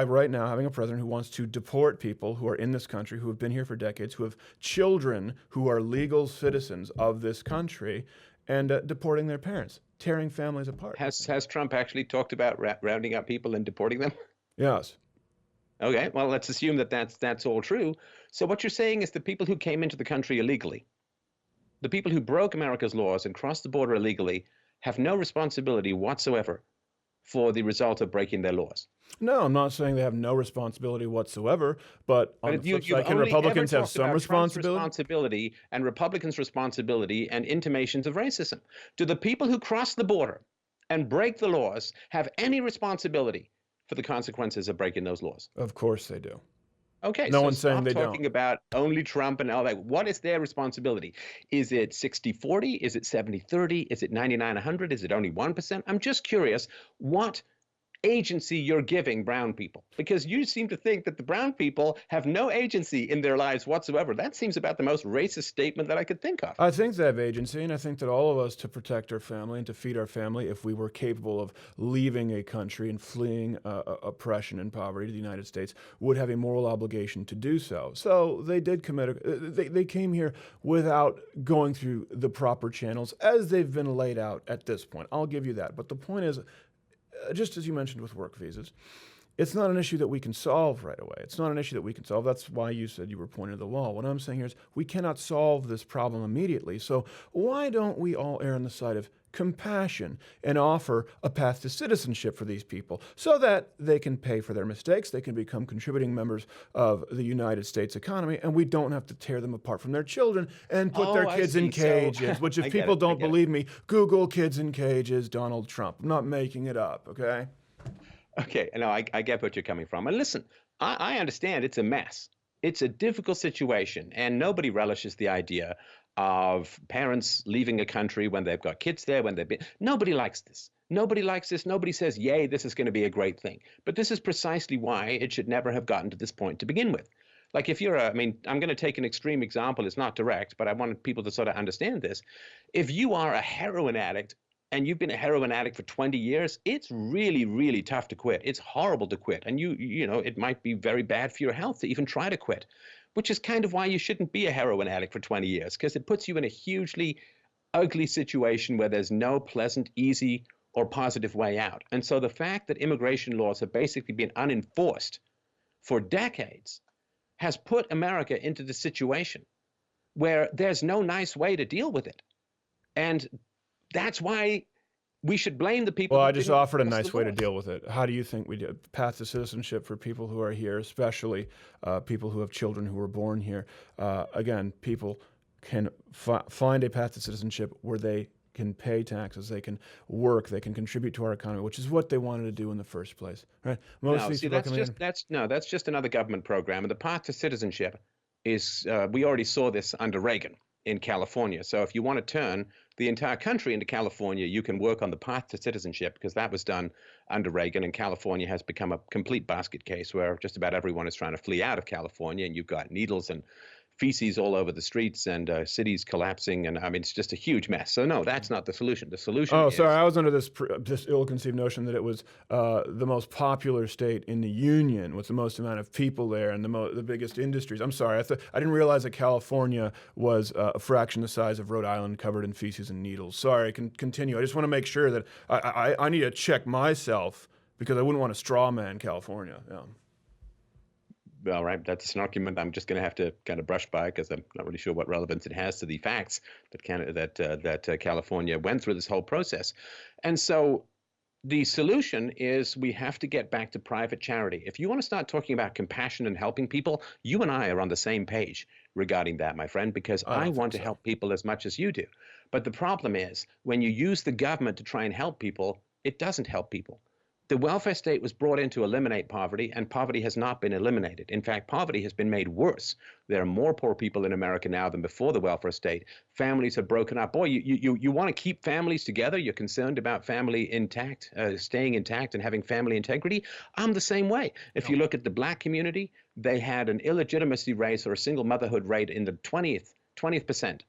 right now having a president who wants to deport people who are in this country, who have been here for decades, who have children who are legal citizens of this country, and deporting their parents, tearing families apart. Has Trump actually talked about rounding up people and deporting them? Yes. Okay, well, let's assume that that's all true. So what you're saying is the people who came into the country illegally, the people who broke America's laws and crossed the border illegally, have no responsibility whatsoever for the result of breaking their laws. No, I'm not saying they have no responsibility whatsoever, but on the But flip you've side, can only ever Republicans have talked some about Trump's responsibility? responsibility and Republicans' responsibility and intimations of racism. Do the people who cross the border and break the laws have any responsibility for the consequences of breaking those laws? Of course they do. Okay, No so one's saying stop they don't. talking about only Trump and all that. What is their responsibility? Is it 60-40? Is it 70-30? Is it 99-100? Is it only 1%? I'm just curious what agency you're giving brown people, because you seem to think that the brown people have no agency in their lives whatsoever. That seems about the most racist statement that I could think of. I think they have agency, and I think that all of us, to protect our family and to feed our family, if we were capable of leaving a country and fleeing oppression and poverty to the United States, would have a moral obligation to do so. So they did they came here without going through the proper channels as they've been laid out at this point. I'll give you that. But the point is, just as you mentioned with work visas, it's not an issue that we can solve right away. It's not an issue that we can solve. That's why you said you were pointing to the wall. What I'm saying here is we cannot solve this problem immediately. So why don't we all err on the side of compassion and offer a path to citizenship for these people so that they can pay for their mistakes, they can become contributing members of the United States economy, and we don't have to tear them apart from their children and put their Oh, I kids in see. cages, So which if I get people it. I don't get it. believe me, Google kids in cages, Donald Trump. I'm not making it up, okay? Okay, no, I get what you're coming from. And listen, I understand it's a mess. It's a difficult situation, and nobody relishes the idea of parents leaving a country when they've got kids there, when they've been. Nobody likes this. Nobody likes this. Nobody says, yay, this is going to be a great thing. But this is precisely why it should never have gotten to this point to begin with. Like if you're I mean, I'm going to take an extreme example. It's not direct, but I want people to sort of understand this. If you are a heroin addict and you've been a heroin addict for 20 years, it's really, really tough to quit. It's horrible to quit. And you know, it might be very bad for your health to even try to quit, which is kind of why you shouldn't be a heroin addict for 20 years, because it puts you in a hugely ugly situation where there's no pleasant, easy, or positive way out. And so the fact that immigration laws have basically been unenforced for decades has put America into the situation where there's no nice way to deal with it. And that's why we should blame the people. Well, who I just didn't offered a enforce nice the way to laws. deal with it. How do you think we do? Path to citizenship for people who are here, especially people who have children who were born here. Again, people can find a path to citizenship where they can pay taxes, they can work, they can contribute to our economy, which is what they wanted to do in the first place. Right? Most No, of these see, people are coming in. that's just another government program. And the path to citizenship is, we already saw this under Reagan in California. So if you want to turn the entire country into California, you can work on the path to citizenship, because that was done under Reagan, and California has become a complete basket case where just about everyone is trying to flee out of California, and you've got needles and feces all over the streets, and cities collapsing, and I mean, it's just a huge mess. So no, that's not the solution. The solution Oh, is, sorry, I was under this ill-conceived notion that it was the most popular state in the union with the most amount of people there and the biggest industries. I'm sorry, I didn't realize that California was a fraction the size of Rhode Island, covered in feces and needles. Sorry, continue. I just want to make sure that I need to check myself, because I wouldn't want to straw man California. Yeah. all right, that's an argument I'm just going to have to kind of brush by, because I'm not really sure what relevance it has to the facts that California went through this whole process. And so the solution is we have to get back to private charity. If you want to start talking about compassion and helping people, you and I are on the same page regarding that, my friend, because I want to help people as much as you do. But the problem is, when you use the government to try and help people, it doesn't help people. The welfare state was brought in to eliminate poverty, and poverty has not been eliminated. In fact, poverty has been made worse. There are more poor people in America now than before the welfare state. Families have broken up. Boy, you want to keep families together. You're concerned about family intact, staying intact and having family integrity. I'm the same way. If you look at the black community, they had an illegitimacy rate or a single motherhood rate in the 20th%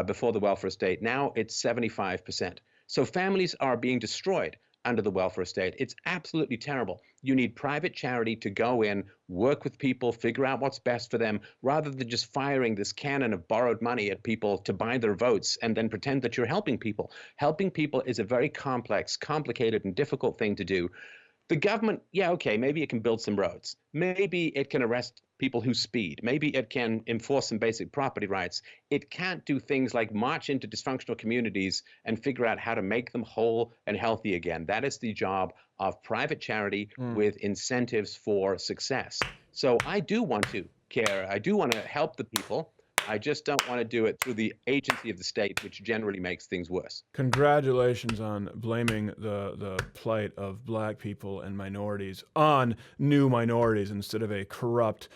before the welfare state. Now it's 75%. So families are being destroyed under the welfare state. It's absolutely terrible. You need private charity to go in, work with people, figure out what's best for them, rather than just firing this cannon of borrowed money at people to buy their votes and then pretend that you're helping people. Helping people is a very complex, complicated, and difficult thing to do. The government, yeah, okay, maybe it can build some roads. Maybe it can arrest people who speed. Maybe it can enforce some basic property rights. It can't do things like march into dysfunctional communities and figure out how to make them whole and healthy again. That is the job of private charity with incentives for success. So I do want to care. I do want to help the people. I just don't want to do it through the agency of the state, which generally makes things worse. Congratulations on blaming the plight of black people and minorities on new minorities instead of a corrupt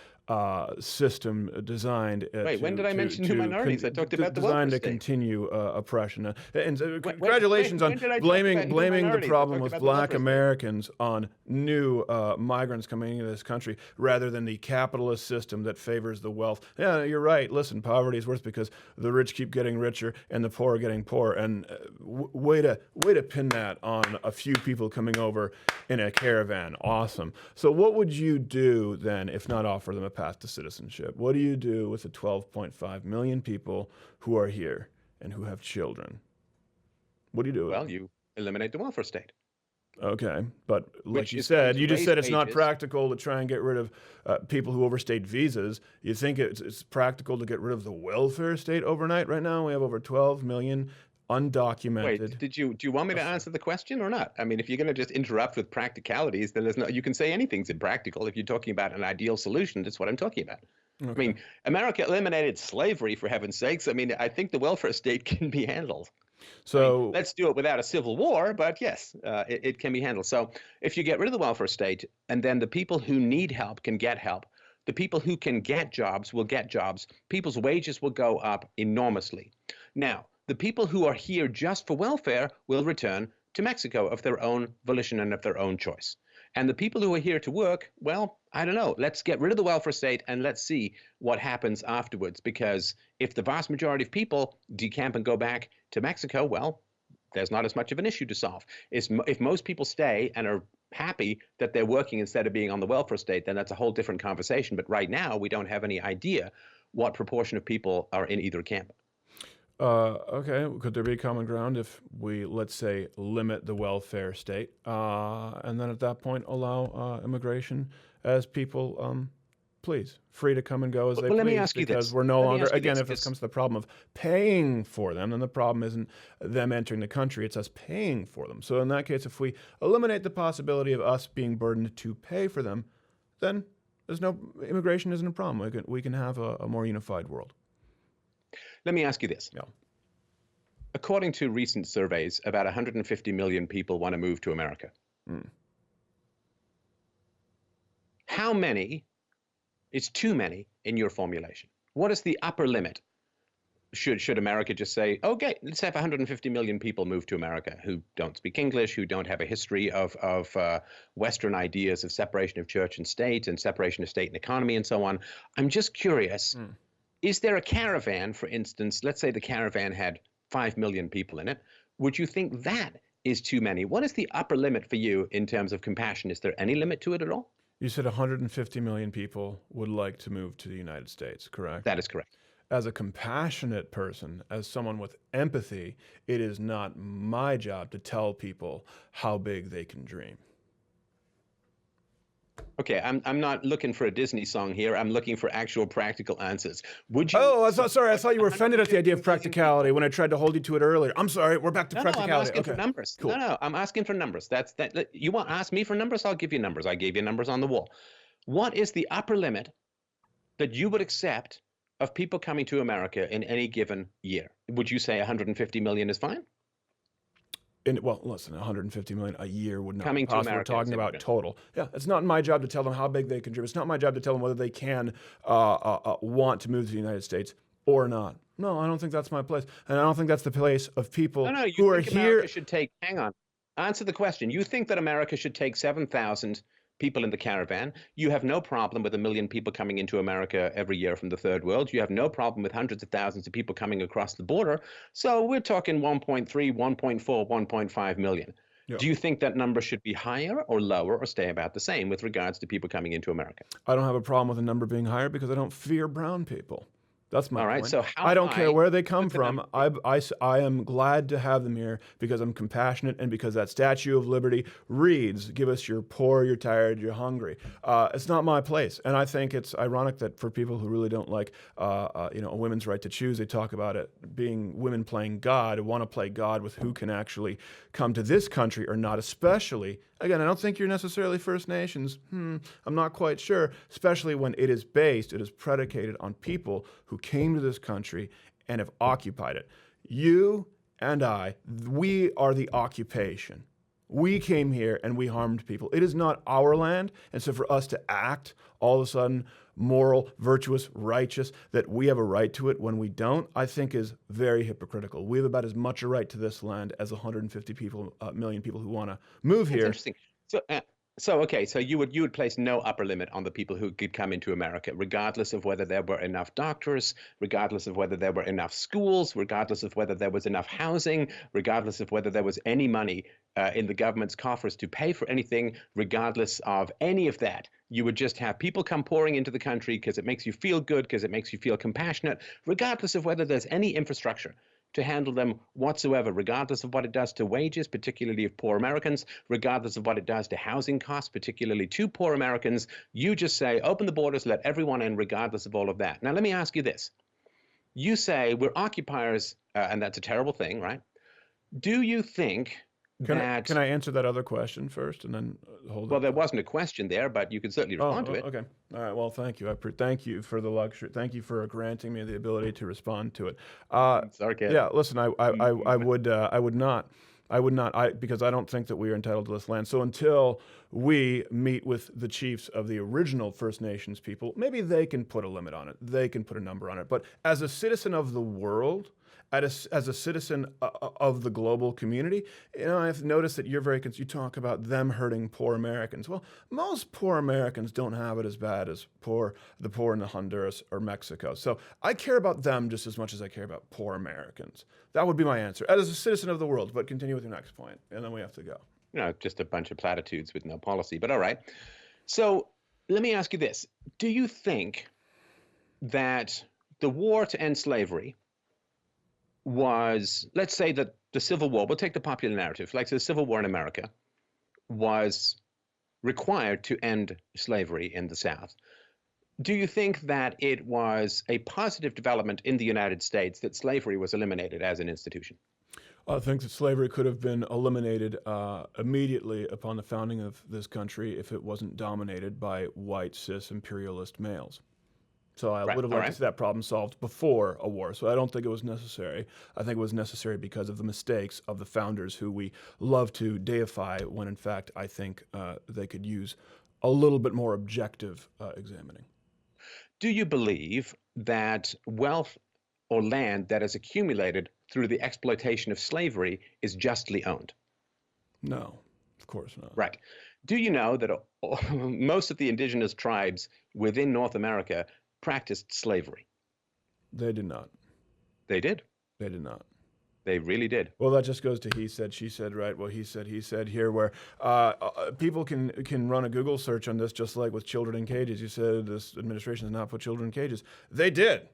system designed. Wait, when did I mention new minorities? I talked about the welfare state. Designed to continue oppression. And congratulations on blaming the problem with black Americans on new migrants coming into this country rather than the capitalist system that favors the wealth. Yeah, you're right. Listen, poverty is worse because the rich keep getting richer and the poor are getting poorer. And way to pin that on a few people coming over in a caravan. Awesome. So what would you do then if not offer them a path to citizenship? What do you do with the 12.5 million people who are here and who have children? What do you do? Well, you eliminate the welfare state. Okay, but like you said, you just said it's not practical to try and get rid of people who overstayed visas. You think it's practical to get rid of the welfare state overnight? Right now, we have over 12 million undocumented. Wait, do you want me to answer the question or not? I mean, if you're going to just interrupt with practicalities, then you can say anything's impractical. If you're talking about an ideal solution, that's what I'm talking about. Okay. I mean, America eliminated slavery, for heaven's sakes. I mean, I think the welfare state can be handled. So I mean, let's do it without a civil war, but yes, it can be handled. So if you get rid of the welfare state, and then the people who need help can get help, the people who can get jobs will get jobs, people's wages will go up enormously. Now, the people who are here just for welfare will return to Mexico of their own volition and of their own choice. And the people who are here to work, well, I don't know. Let's get rid of the welfare state and let's see what happens afterwards. Because if the vast majority of people decamp and go back to Mexico, well, there's not as much of an issue to solve. If most people stay and are happy that they're working instead of being on the welfare state, then that's a whole different conversation. But right now, we don't have any idea what proportion of people are in either camp. Okay, could there be common ground if we, let's say, limit the welfare state, and then at that point allow immigration as people please, free to come and go as they please? Let me ask you because this. We're no longer, again, if it comes to the problem of paying for them, then the problem isn't them entering the country, it's us paying for them. So in that case, if we eliminate the possibility of us being burdened to pay for them, then immigration isn't a problem. We can have a more unified world. Let me ask you this. Yeah. according to recent surveys, about 150 million people want to move to America. Mm. How many is too many in your formulation? What is the upper limit? Should America just say, okay, let's have 150 million people move to America who don't speak English, who don't have a history of Western ideas of separation of church and state and separation of state and economy and so on? I'm just curious, is there a caravan, for instance, let's say the caravan had 5 million people in it. Would you think that is too many? What is the upper limit for you in terms of compassion? Is there any limit to it at all? You said 150 million people would like to move to the United States, correct? That is correct. As a compassionate person, as someone with empathy, it is not my job to tell people how big they can dream. Okay, I'm not looking for a Disney song here. I'm looking for actual practical answers. Would you? Oh, sorry. I thought you were offended at the idea of practicality when I tried to hold you to it earlier. I'm sorry. We're back to practicality. No, I'm asking okay. for numbers. Cool. No, I'm asking for numbers. You want to ask me for numbers? I'll give you numbers. I gave you numbers on the wall. What is the upper limit that you would accept of people coming to America in any given year? Would you say 150 million is fine? Well, listen, 150 million a year would not Coming be to possible. America We're talking about total. Yeah, it's not my job to tell them how big they can dream. It's not my job to tell them whether they can want to move to the United States or not. No, I don't think that's my place. And I don't think that's the place of people who are here. America should take, hang on, answer the question. You think that America should take 7,000 people in the caravan. You have no problem with 1 million people coming into America every year from the third world. You have no problem with hundreds of thousands of people coming across the border. So we're talking 1.3, 1.4, 1.5 million. Yeah. Do you think that number should be higher or lower or stay about the same with regards to people coming into America? I don't have a problem with a number being higher because I don't fear brown people. That's my point. So I don't care where they come from. I am glad to have them here because I'm compassionate and because that Statue of Liberty reads, give us your poor, you're tired, you're hungry. It's not my place. And I think it's ironic that for people who really don't like a women's right to choose, they talk about it being women playing God, who want to play God with who can actually come to this country or not, especially. Again, I don't think you're necessarily First Nations. I'm not quite sure, especially when it is predicated on people who came to this country and have occupied it. You and I, we are the occupation. We came here and we harmed people. It is not our land, and so for us to act all of a sudden moral, virtuous, righteous, that we have a right to it when we don't, I think is very hypocritical. We have about as much a right to this land as 150 million people who want to move here. That's interesting. So you would place no upper limit on the people who could come into America, regardless of whether there were enough doctors, regardless of whether there were enough schools, regardless of whether there was enough housing, regardless of whether there was any money in the government's coffers to pay for anything, regardless of any of that. You would just have people come pouring into the country because it makes you feel good, because it makes you feel compassionate, regardless of whether there's any infrastructure to handle them whatsoever, regardless of what it does to wages, particularly of poor Americans, regardless of what it does to housing costs, particularly to poor Americans. You just say, open the borders, let everyone in, regardless of all of that. Now, let me ask you this. You say we're occupiers, and that's a terrible thing, right? Do you think Can I answer that other question first and then hold it? Well, there wasn't a question there, but you can certainly respond to it. Okay. All right. Well, thank you. Thank you for the luxury. Thank you for granting me the ability to respond to it. Sarcasm. Yeah. Listen, I would not. Because I don't think that we are entitled to this land. So until we meet with the chiefs of the original First Nations people, maybe they can put a limit on it. They can put a number on it. But as a citizen of the world, as a citizen of the global community, I've noticed that you're very concerned. You talk about them hurting poor Americans. Well, most poor Americans don't have it as bad as the poor in Honduras or Mexico. So I care about them just as much as I care about poor Americans. That would be my answer as a citizen of the world. But continue with your next point, and then we have to go. Just a bunch of platitudes with no policy. But all right. So let me ask you this: do you think that the war to end slavery was, let's say that the Civil War, we'll take the popular narrative, like the Civil War in America was required to end slavery in the South. Do you think that it was a positive development in the United States that slavery was eliminated as an institution? I think that slavery could have been eliminated immediately upon the founding of this country if it wasn't dominated by white, cis, imperialist males. So I would have liked to see that problem solved before a war. So I don't think it was necessary. I think it was necessary because of the mistakes of the founders who we love to deify when in fact I think they could use a little bit more objective examining. Do you believe that wealth or land that is accumulated through the exploitation of slavery is justly owned? No, of course not. Right. Do you know that most of the indigenous tribes within North America practiced slavery? They did not. They did. They did not. They really did. Well, that just goes to he said, she said, right? Well, he said here, where people can run a Google search on this, just like with children in cages. You said this administration does not put children in cages. They did.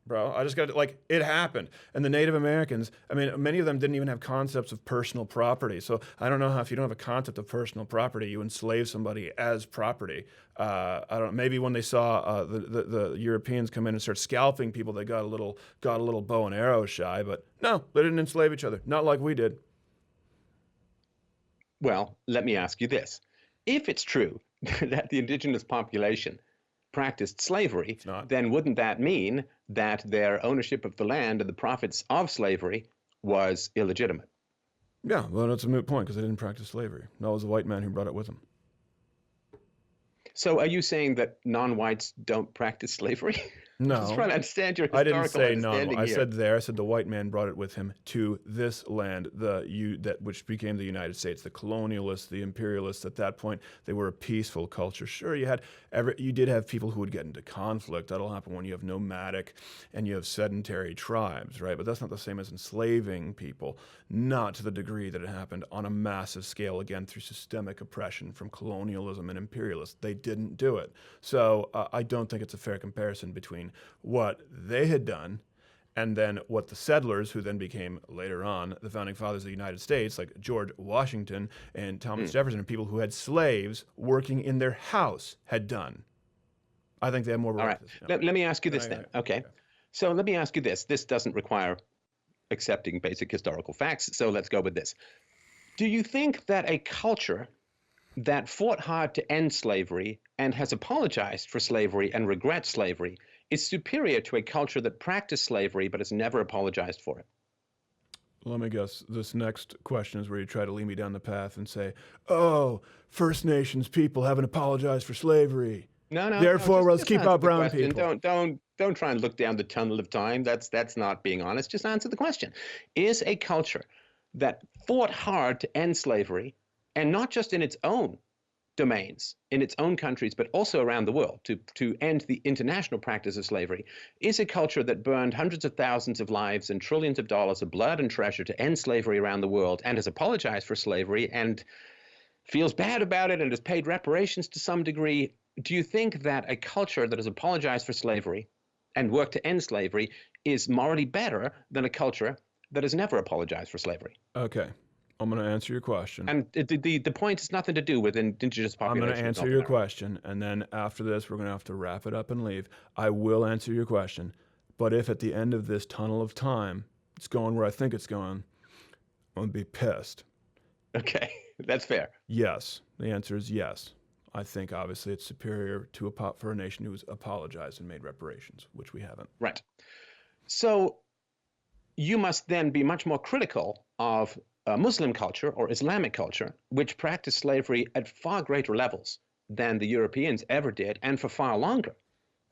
Bro, I just got to, like, it happened. And the Native Americans, I mean, many of them didn't even have concepts of personal property. So I don't know how, if you don't have a concept of personal property, you enslave somebody as property. I don't know, maybe when they saw the Europeans come in and start scalping people, they got a little bow and arrow shy, but no, they didn't enslave each other. Not like we did. Well, let me ask you this. If it's true that the indigenous population practiced slavery, then wouldn't that mean that their ownership of the land and the profits of slavery was illegitimate? Yeah, well, that's a moot point because they didn't practice slavery. That was a white man who brought it with him. So are you saying that non-whites don't practice slavery? No. I'm just trying to understand your historical understanding here. I said there. I said the white man brought it with him to this land, which became the United States. The colonialists, the imperialists. At that point, they were a peaceful culture. Sure, you did have people who would get into conflict. That'll happen when you have nomadic and you have sedentary tribes, right? But that's not the same as enslaving people. Not to the degree that it happened on a massive scale, again, through systemic oppression from colonialism and imperialists. They didn't do it. So I don't think it's a fair comparison between what they had done and then what the settlers, who then became later on the founding fathers of the United States, like George Washington and Thomas Jefferson, and people who had slaves working in their house had done. I think they have more. All right. Let me ask you this then. Okay. So let me ask you this. This doesn't require accepting basic historical facts, so let's go with this. Do you think that a culture that fought hard to end slavery and has apologized for slavery and regrets slavery is superior to a culture that practiced slavery but has never apologized for it? Let me guess. This next question is where you try to lead me down the path and say, oh, First Nations people haven't apologized for slavery. No. Therefore, let's keep our brown people. Don't try and look down the tunnel of time. That's not being honest. Just answer the question. Is a culture that fought hard to end slavery, and not just in its own domains, in its own countries, but also around the world, to end the international practice of slavery, is a culture that burned hundreds of thousands of lives and trillions of dollars of blood and treasure to end slavery around the world, and has apologized for slavery and feels bad about it and has paid reparations to some degree? Do you think that a culture that has apologized for slavery and worked to end slavery is morally better than a culture that has never apologized for slavery? Okay. I'm going to answer your question. And the point has nothing to do with indigenous populations. I'm going to answer your question, and then after this, we're going to have to wrap it up and leave. I will answer your question, but if at the end of this tunnel of time, it's going where I think it's going, I'm going to be pissed. Okay, that's fair. Yes. The answer is yes. I think, obviously, it's superior for a nation who's apologized and made reparations, which we haven't. Right. So you must then be much more critical of Muslim culture or Islamic culture, which practiced slavery at far greater levels than the Europeans ever did, and for far longer.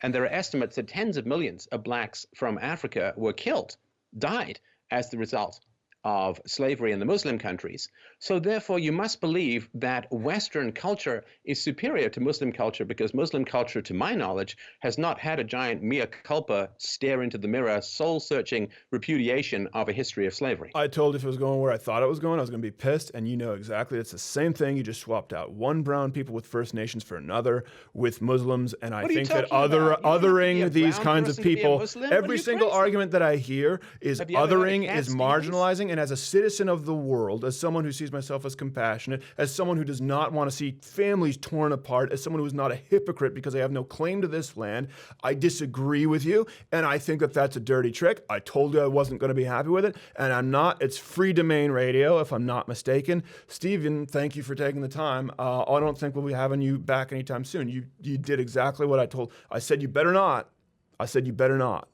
And there are estimates that tens of millions of blacks from Africa were killed, died as the result of slavery in the Muslim countries. So therefore, you must believe that Western culture is superior to Muslim culture, because Muslim culture, to my knowledge, has not had a giant mea culpa, stare into the mirror, soul-searching repudiation of a history of slavery. I told you if it was going where I thought it was going, I was going to be pissed, and you know exactly. It's the same thing. You just swapped out one brown people with First Nations for another with Muslims, and I think that othering these kinds of people, every single argument that I hear is othering, is marginalizing. And as a citizen of the world, as someone who sees myself as compassionate, as someone who does not want to see families torn apart, as someone who is not a hypocrite because I have no claim to this land, I disagree with you, and I think that that's a dirty trick. I told you I wasn't going to be happy with it, and I'm not. It's free domain radio, if I'm not mistaken. Stephen, thank you for taking the time. I don't think we'll be having you back anytime soon. You did exactly what I told. I said you better not. I said you better not.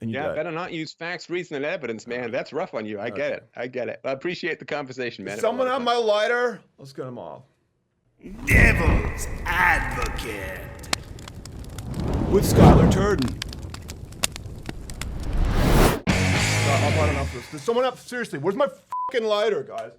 And you Yeah, did. better not use facts, reason, and evidence, man. That's rough on you. I get it. I get it. I appreciate the conversation, man. Someone have my lighter? Let's get him off. Devil's Advocate. With Skyler Turden. I've had enough of this. Does someone have, seriously, where's my fucking lighter, guys?